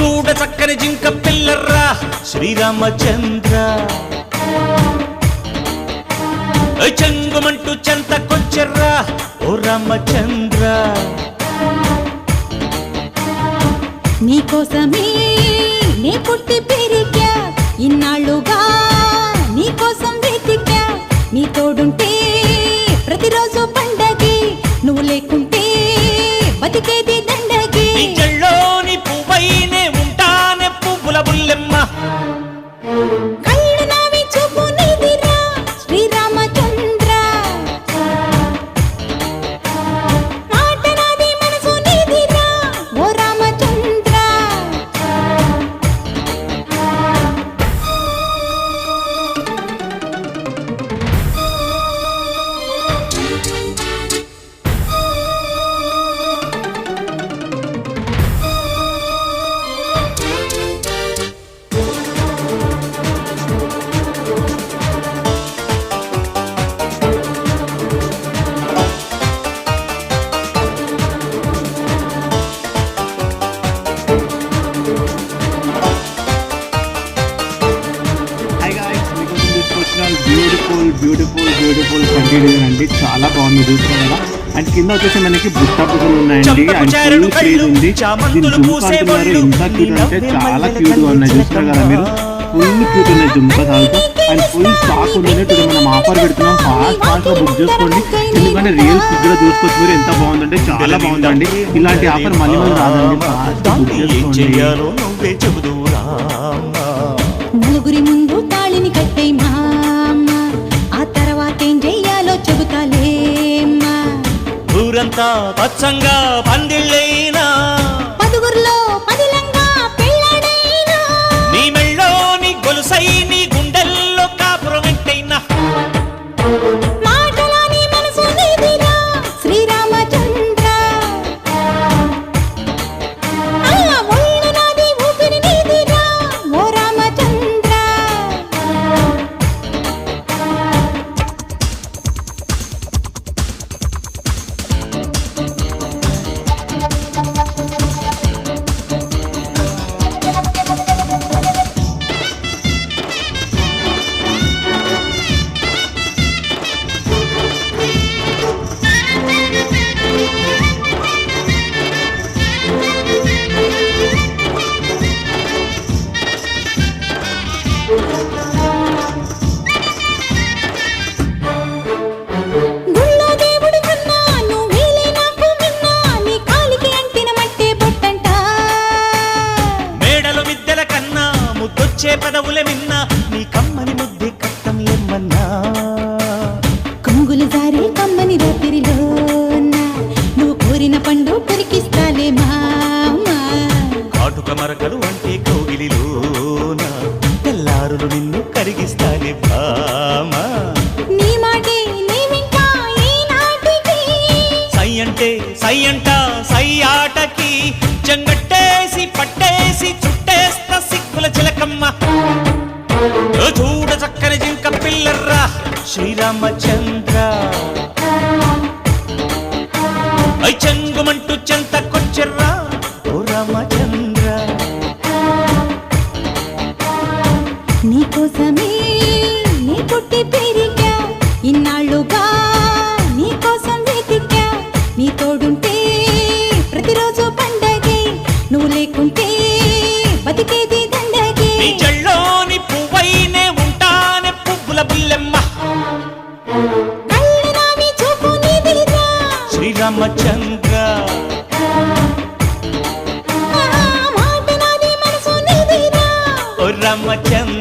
చూడ చక్కని జింక పిల్లర్రా శ్రీరామచంద్ర చెంగుమంటూ చెంతకొచ్చర్రా ఓ రామచంద్ర నీకోసమే నే పుట్టి పెరిగా ఇన్నాళ్ళుగా నీకోసం వెతికా నీ తోడుంటే ప్రతిరోజు పండగే నువ్వు లేకుంటే బతికేది దండగే నీ జల్లోని పువ్వైనే ఉంటానే పువ్వుల బుల్లెమ్మ కళ్ళు నావి చూపు నీదిరా శ్రీరామచంద్ర మాట నాది మనసు నీదిరా ఓ రామచంద్ర బ్యూటిఫుల్ కంటిన్యూషన్ అండి. చాలా బాగుంది చూస్తున్నారు కదా. అండ్ కింద వచ్చేసి మనకి బుట్ట పువ్వులు ఉన్నాయండి. అండ్ ఫుల్ క్రీజ్ ఉంది. దీని జుంకా అంటున్నారు. ఎంత క్యూట్ అంటే చాలా క్యూట్ గా ఉన్నాయి. చూస్తున్నారు కదా మీరు, ఫుల్ క్యూట్ ఉన్నాయి జుంకా సాల్తో. అండ్ ఫుల్ స్టాక్ ఉందండి. ఇప్పుడు మనం ఆఫర్ పెడుతున్నాం, ఫాస్ట్ గా బుక్ చేసుకోండి. ఎందుకంటే రియల్ ఫుడ్ కూడా చూసుకోవచ్చు మీరు. ఎంత బాగుందంటే చాలా బాగుందండి. ఇలాంటి ఆఫర్ మళ్ళీ రాదండి. ఫాస్ట్ బుక్ చేసుకోండి. నలుగురి ముందు తాళిని కట్టే మామ్మ, ఆ తర్వాత ఏం చెయ్యాలో చెబుతాలేమ్మా. ఊరంతా పచ్చంగా పందిళ్ళైనా, పదుగురులో పదిలంగా పెళ్ళాడైనా, నీ మెళ్ళోని గొలుసై నీ గుండెల్లో కాపురం వెంటైనా, మాటలాని మనసు నీదిరా శ్రీరామచంద్ర. ఒళ్ళు నాది ఊపిరి నీదిరా ఓ రామచంద్ర. గుళ్ళో దేవుడి కన్నా నువ్వేలే నాకు మిన్నా, నీ కాలికి అంటిన మట్టే బొట్టంట. మేడలు మిద్దెల కన్నా ముద్దొచ్చే పదవులే మిన్నా, నీ కమ్మని ముద్దే కట్టం లేమన్నా. కొంగులు జారి కమ్మని రాత్రిలోన నువ్వు కోరిన పండు కొరికిస్తాలే మామా. కాటుక మరకలు అంటే కౌగిలిలోన తెల్లారులు నిన్ను కరిగిస్తానే భామా. నీ మాటే నీ వింటా ఈనాటికి, సై అంట సై ఆటకి, చెంగట్టేసి పట్టేసి చుట్టేస్తా సిక్కుల చిలకమ్మ. చూడ చక్కని జింక పిల్లర్రా శ్రీరామచంద్ర చెంగుమంటూ చెంతకొచ్చర్రా ఓ రామచంద్ర. నీకోసమే నీ పుట్టి పెరిగా ఇన్నాళ్ళుగా నీకోసం వెతికా నీ తోడుంటే ప్రతిరోజు పండగే నువ్వు లేకుంటే బతికేది దండగే. నీ జల్లోని పువ్వైనే ఉంటానే పువ్వుల బుల్లెమ్మ కళ్ళు నావి చూపు నీదిరా శ్రీరామచంద్ర మాట నాది మనసు నీదిరా ఓ రామచంద్ర.